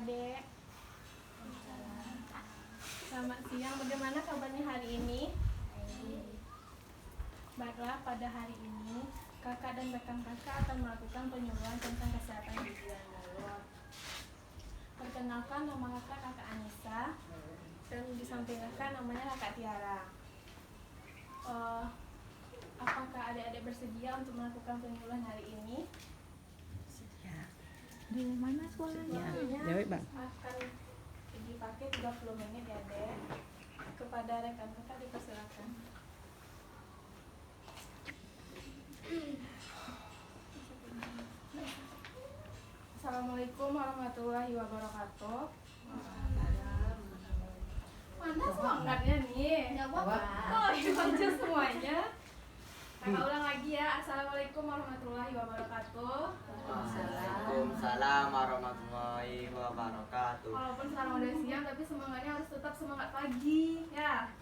adik-adik. Selamat siang, bagaimana kabarnya hari ini? Baiklah, pada hari ini kakak dan rekan kakak akan melakukan penyuluhan tentang kesehatan gigi dan mulut. Perkenalkan, nama kakak Anissa, dan di samping kakak namanya kakak Tiara. Apakah adik-adik bersedia untuk melakukan penyuluhan hari ini? Di mana suaranya? Waktunya akan dipakai 30 menit ya dek. Kepada rekan kakak dipersilakan. Assalamualaikum warahmatullahi wabarakatuh. Mana semangatnya nih? Nggak apa-apa. Oh, baca semuanya. Kakak ulang lagi ya. Assalamualaikum warahmatullahi wabarakatuh. Waalaikumsalam warahmatullahi wabarakatuh. Walaupun sekarang udah siang, tapi semangatnya harus tetap semangat pagi, ya.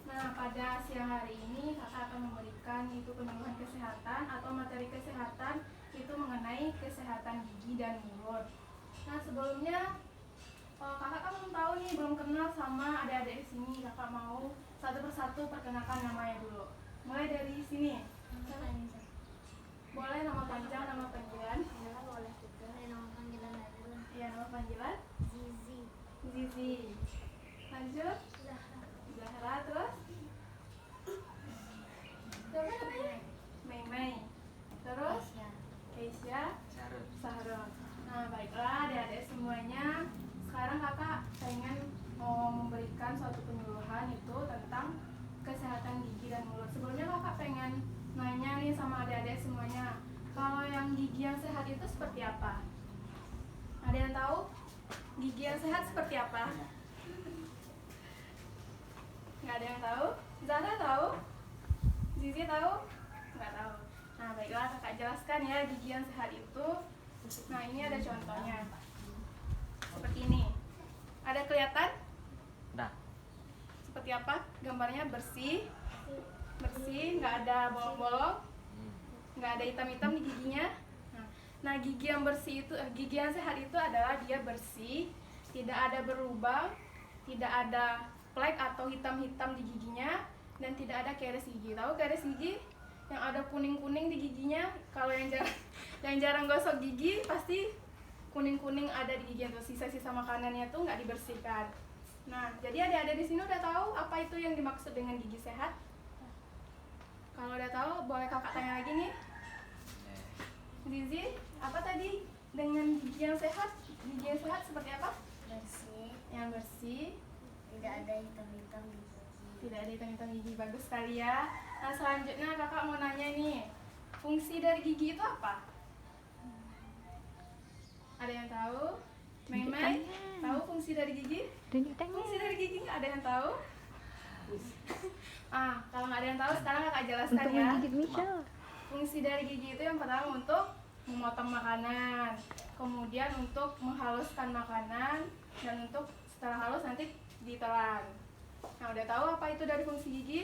Nah, pada siang hari ini kakak akan memberikan itu penyuluhan kesehatan atau materi kesehatan itu mengenai kesehatan gigi dan mulut. Nah, sebelumnya kakak kan belum tahu nih, belum kenal sama adik-adik di sini. Kakak mau satu persatu perkenalkan namanya dulu. Mulai dari sini. Boleh nama panjang, nama panggilan? Ya, boleh juga. Nama panggilan aja lah. Iya, nama panggilan? Zizi. Zizi. Lanjut. Zahra. Zahra, terus? Siapa namanya? Mei. Terus? Ya. Keisha. Sarut. Sahrul. Nah, baiklah adik-adik semuanya. Sekarang kakak pengen mau memberikan suatu penyuluhan itu tentang kesehatan gigi dan mulut. Sebelumnya kakak pengen nanya nih sama adik-adik semuanya, kalau yang gigi yang sehat itu seperti apa? Ada yang tahu? Gigi yang sehat seperti apa? Nggak ada yang tahu? Zara tahu? Zizi tahu? Nggak tahu. Nah, baiklah kakak jelaskan ya gigi yang sehat itu. Nah, ini ada contohnya. Seperti ini. Ada kelihatan? Dah. Seperti apa? Gambarnya bersih, nggak ada bolong-bolong, nggak ada hitam-hitam di giginya. Nah, gigi yang bersih itu, gigi yang sehat itu adalah dia bersih, tidak ada berlubang, tidak ada plek atau hitam-hitam di giginya, dan tidak ada karies gigi. Tahu karies gigi? Yang ada kuning-kuning di giginya. Kalau yang jarang gosok gigi pasti kuning-kuning ada di giginya tuh, sisa-sisa makanannya tuh nggak dibersihkan. Nah, jadi adik-adik di sini udah tahu apa itu yang dimaksud dengan gigi sehat? Kalau udah tahu, boleh kakak tanya lagi nih. Zizi, apa tadi dengan gigi yang sehat? Gigi yang sehat seperti apa? Bersih. Yang bersih, Tidak ada hitam-hitam di gigi. tidak ada hitam-hitam gigi. Bagus sekali ya. Nah, selanjutnya kakak mau nanya nih, fungsi dari gigi itu apa? Ada yang tahu? Mei, tahu fungsi dari gigi? Fungsi dari gigi nggak ada yang tahu? Kalau nggak ada yang tahu, sekarang kakak jelaskan Untuk ya. menggigit Michelle. Fungsi dari gigi itu yang pertama untuk memotong makanan, kemudian untuk menghaluskan makanan, dan untuk setelah halus nanti ditelan. Nah, udah tahu apa itu dari fungsi gigi?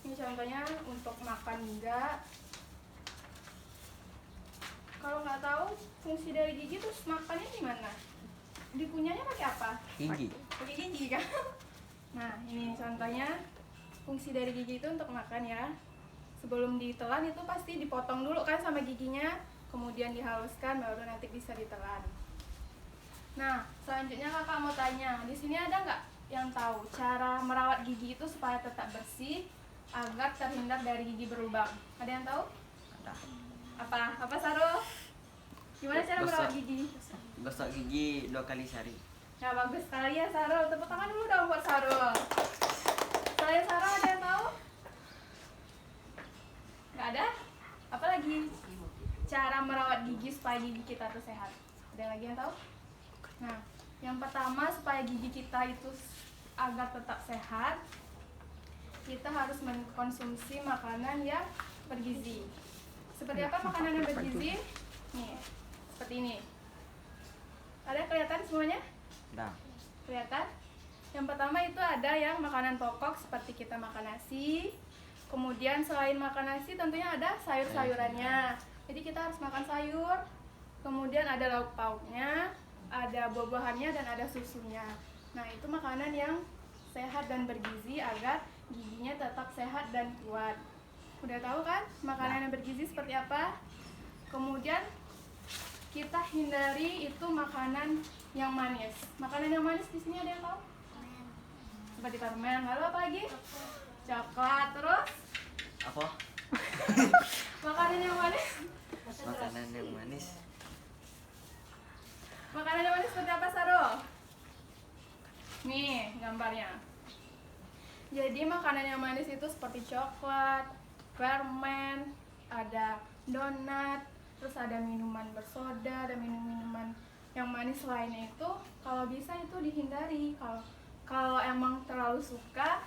Ini contohnya untuk makan juga. Kalau nggak tahu fungsi dari gigi terus makannya gimana? Dikunyahnya pakai apa? Gigi. Pakai gigi kan? Nah, ini contohnya fungsi dari gigi itu untuk makan ya. Sebelum ditelan itu pasti dipotong dulu kan sama giginya, kemudian dihaluskan baru nanti bisa ditelan. Nah, selanjutnya kakak mau tanya, di sini ada nggak yang tahu cara merawat gigi itu supaya tetap bersih agar terhindar dari gigi berlubang? Ada yang tahu? Dah. Apa Sarul? Gimana cara merawat gigi? Gosok gigi 2 kali sehari. Nah, bagus sekali ya Sarul. Tepuk tangan dulu dong buat Sarul. Selain Sarul ada yang tahu? Nggak ada? Apa lagi? Cara merawat gigi supaya gigi kita tuh sehat. Ada lagi yang tahu? Nah, yang pertama supaya gigi kita itu agar tetap sehat, kita harus mengkonsumsi makanan yang bergizi. Seperti apa makanan yang bergizi? Nih, seperti ini. Ada kelihatan semuanya? Dah. Kelihatan? Yang pertama itu ada yang makanan pokok seperti kita makan nasi. Kemudian selain makan nasi tentunya ada sayur-sayurannya. Jadi kita harus makan sayur. Kemudian ada lauk pauknya, ada buah-buahannya dan ada susunya. Nah, itu makanan yang sehat dan bergizi agar giginya tetap sehat dan kuat. Udah tahu kan makanan yang bergizi seperti apa? Kemudian kita hindari itu makanan yang manis. Makanan yang manis di sini ada yang tahu? Seperti permen. Lalu apa lagi? Coklat. Terus Apa? makanan yang manis? Makanan yang manis. Makanan yang manis seperti apa, Saro? Nih gambarnya. Jadi makanan yang manis itu seperti coklat, permen, ada donat, terus ada minuman bersoda, ada minuman yang manis lainnya itu kalau bisa itu dihindari. Kalau emang terlalu suka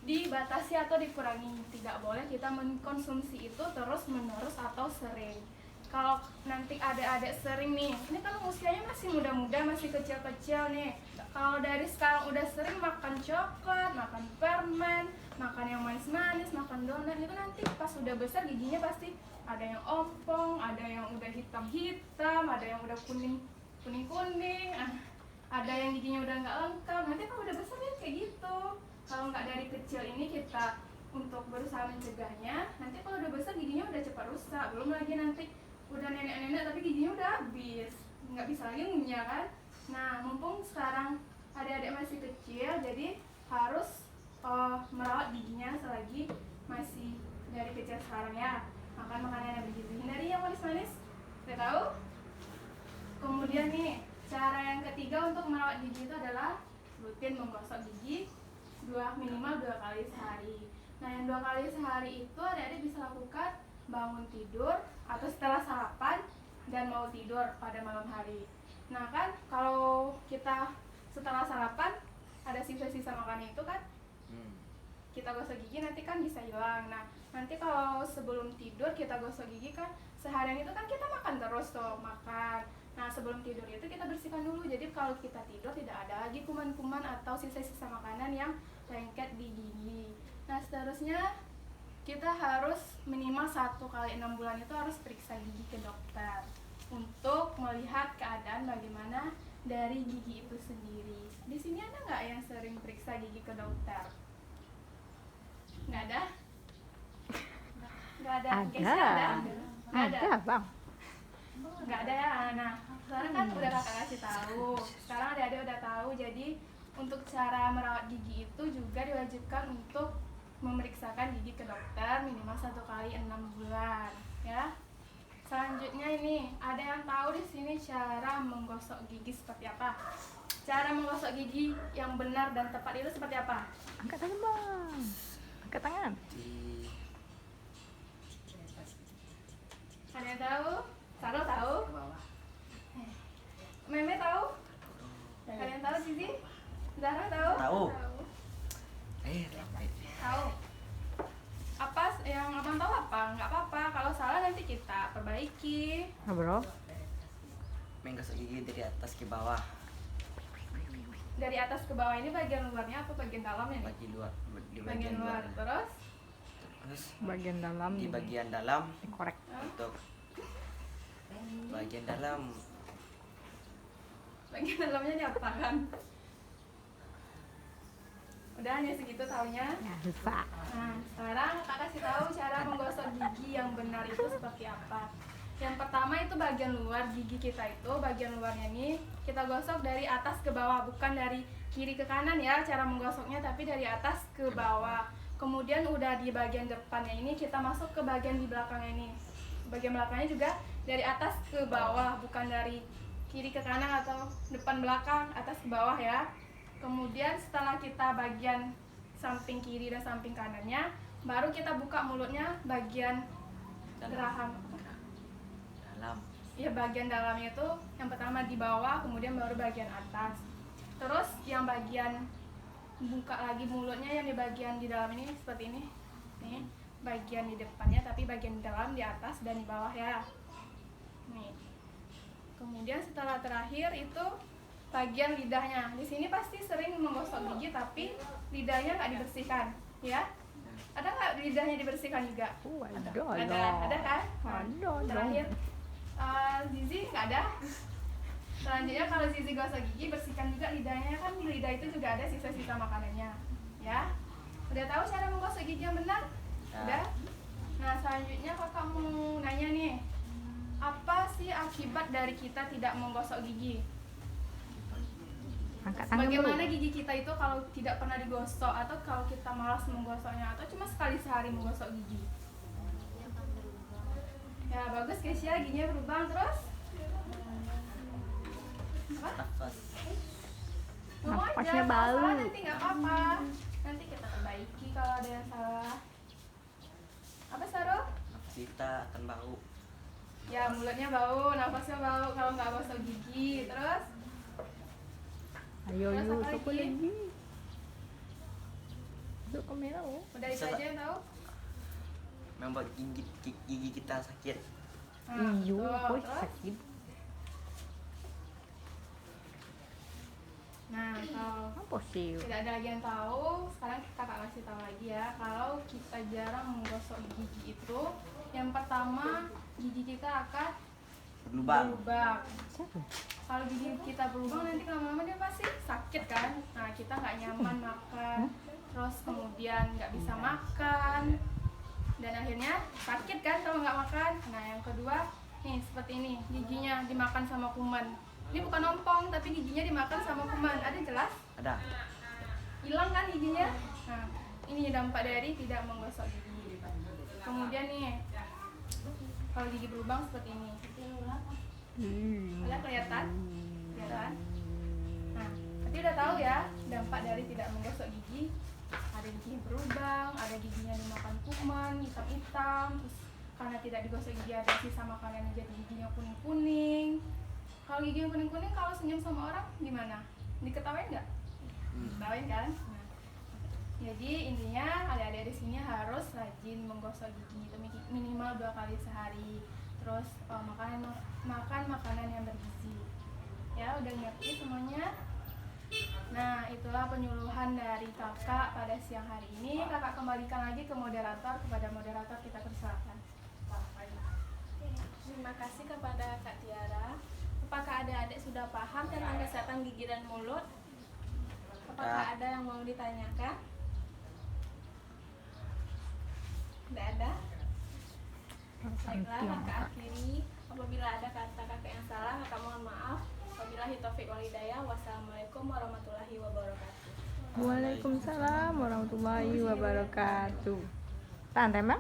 dibatasi atau dikurangi. Tidak boleh kita mengkonsumsi itu terus menerus atau sering. Kalau nanti adik-adik sering nih, ini kan usianya masih muda-muda, masih kecil-kecil nih. Kalau dari sekarang udah sering makan coklat, makan permen, makan yang manis-manis, makan donat, itu nanti pas udah besar giginya pasti ada yang ompong, ada yang udah hitam-hitam, ada yang udah kuning-kuning, ada yang giginya udah nggak lengkap. Nanti kalau udah besar ya kayak gitu. Kalau nggak dari kecil ini kita untuk berusaha mencegahnya, nanti kalau udah besar giginya udah cepat rusak. Belum lagi nanti udah nenek-nenek tapi giginya udah habis, nggak bisa lagi ngunyah kan. Nah, mumpung sekarang adik-adik masih kecil, jadi harus merawat giginya selagi masih dari kecil sekarang ya. Makan makanan yang bergizi, hindari yang manis-manis. Udah tahu? Kemudian nih, cara yang ketiga untuk merawat gigi itu adalah rutin menggosok gigi minimal 2 kali sehari. Nah, yang 2 kali sehari itu adik-adik bisa lakukan bangun tidur atau setelah sarapan dan mau tidur pada malam hari. Nah kan kalau kita setelah sarapan ada sisa-sisa makan itu kan kita gosok gigi nanti kan bisa hilang. Nah nanti kalau sebelum tidur kita gosok gigi kan seharian itu kan kita makan terus tuh makan. Nah sebelum tidur itu kita bersihkan dulu. Jadi kalau kita tidur tidak ada lagi kuman-kuman atau sisa-sisa makanan yang lengket di gigi. Nah seterusnya kita harus minimal 1 kali 6 bulan itu harus periksa gigi ke dokter untuk melihat keadaan bagaimana dari gigi itu sendiri. Di sini ada nggak yang sering periksa gigi ke dokter? Nggak ada? Nggak ada? Guys, ada? Nggak ada? Ada, Bang. Nggak ada ya? Nah, sekarang kan udah kakak kasih tahu. Sekarang adik-adik udah tahu. Jadi untuk cara merawat gigi itu juga diwajibkan untuk memeriksakan gigi ke dokter minimal 1 kali 6 bulan ya. Selanjutnya ini ada yang tahu di sini cara menggosok gigi seperti apa? Cara menggosok gigi yang benar dan tepat itu seperti apa? Angkat tangan, Bang. Angkat tangan. Ada yang tahu? Saro tahu? Meme tahu? Ada yang tahu Zizi? Zara tahu? Tahu. Tahu. Apa yang abang tahu apa? Nggak apa-apa. Kalau salah nanti kita perbaiki. Nah, bro. Menggosok gigi dari atas ke bawah. Dari atas ke bawah ini bagian luarnya apa bagian dalamnya nih? Bagi luar, di Bagian luar. Terus? Terus Bagian dalam di bagian dalam korek. untuk bagian dalam Bagian dalamnya diapakan? Udah hanya segitu taunya. Ya, lupa. Nah, sekarang kakak kasih tahu cara menggosok gigi yang benar itu seperti apa. Yang pertama itu bagian luar gigi kita itu, bagian luarnya ini kita gosok dari atas ke bawah, bukan dari kiri ke kanan ya cara menggosoknya, tapi dari atas ke bawah. Kemudian udah di bagian depannya ini kita masuk ke bagian di belakangnya ini. Bagian belakangnya juga dari atas ke bawah, bukan dari kiri ke kanan atau depan belakang, atas ke bawah ya. Kemudian setelah kita bagian samping kiri dan samping kanannya, baru kita buka mulutnya bagian geraham. dalam. Ya bagian dalamnya itu yang pertama di bawah, kemudian baru bagian atas. Terus yang bagian buka lagi mulutnya yang di bagian di dalam ini seperti ini. Nih, bagian di depannya tapi bagian dalam di atas dan di bawah ya. Nih. Kemudian setelah terakhir itu bagian lidahnya. Di sini pasti sering menggosok gigi tapi lidahnya nggak dibersihkan, ya? Ada nggak lidahnya dibersihkan juga? Ada Ada kan? Nah, Ada dong. terakhir Zizi nggak ada. Selanjutnya kalau Zizi gosok gigi, bersihkan juga lidahnya, kan di lidah itu juga ada sisa-sisa makanannya. Ya. Udah tahu cara menggosok gigi yang benar? Ya. Udah? Nah, selanjutnya kakak mau nanya nih. Apa sih akibat dari kita tidak menggosok gigi? Angkat tangan dulu. Bagaimana gigi kita itu kalau tidak pernah digosok, atau kalau kita malas menggosoknya, atau cuma sekali sehari menggosok gigi? Dia akan berubah. Ya bagus Kesia, giginya berubah. Terus? Apa? Nafas. Ngomong aja, Napasnya kalau bau. salah nanti nggak apa-apa. Nanti kita perbaiki kalau ada yang salah. Apa Saru? Nafas kita akan bau. Ya mulutnya bau, nafasnya bau kalau nggak gosok gigi. Terus? Ayo Terus yuk, apa tuku lagi? lagi. Yuk kamera oh. Udah itu Bisa, aja yang tahu? Membuat gigi kita sakit. Nah, Iyo, betul. kok Terus? sakit. Nah, kalau Apa sih? tidak ada lagi yang tahu, sekarang kakak kasih tahu lagi ya. Kalau kita jarang menggosok gigi itu, yang pertama gigi kita akan Berlubang. berlubang. Siapa? Kalau gigi kita berlubang nanti lama-lama dia pasti sakit kan. Nah, kita nggak nyaman makan, terus kemudian nggak bisa makan, dan akhirnya sakit kan kalau nggak makan. Nah, yang kedua nih seperti ini, giginya dimakan sama kuman. Ini bukan ompong, tapi giginya dimakan sama kuman. Ada jelas? Ada. Hilang kan giginya? Nah, ini dampak dari tidak menggosok gigi. Kemudian nih, kalau gigi berlubang seperti ini, ada kelihatan? Kelihatan? Nah, tapi udah tahu ya dampak dari tidak menggosok gigi. Ada gigi berlubang, ada giginya dimakan kuman, hitam-hitam. Terus karena tidak digosok gigi ada sisa makanan jadi giginya kuning-kuning. Kalau gigi yang kuning-kuning kalau senyum sama orang gimana? Diketawain nggak? Diketawain kan? Nah, jadi intinya adik-adik di sini harus rajin menggosok gigi itu minimal 2 kali sehari. Terus makan makanan yang bergizi. Ya udah ngerti semuanya? Nah itulah penyuluhan dari kakak pada siang hari ini. Kakak kembalikan lagi ke moderator, kepada moderator kita persilakan. Terima kasih kepada Kak Tiara. Apakah adik-adik sudah paham tentang kesehatan gigi dan mulut? Apakah ada yang mau ditanyakan? Tidak ada? Baiklah, kakak akhiri. Apabila ada kata kakak yang salah, kakak mohon maaf. Wabillahi taufiq wal hidayah. Wassalamualaikum warahmatullahi wabarakatuh. Waalaikumsalam warahmatullahi wabarakatuh. Tahan, Temel.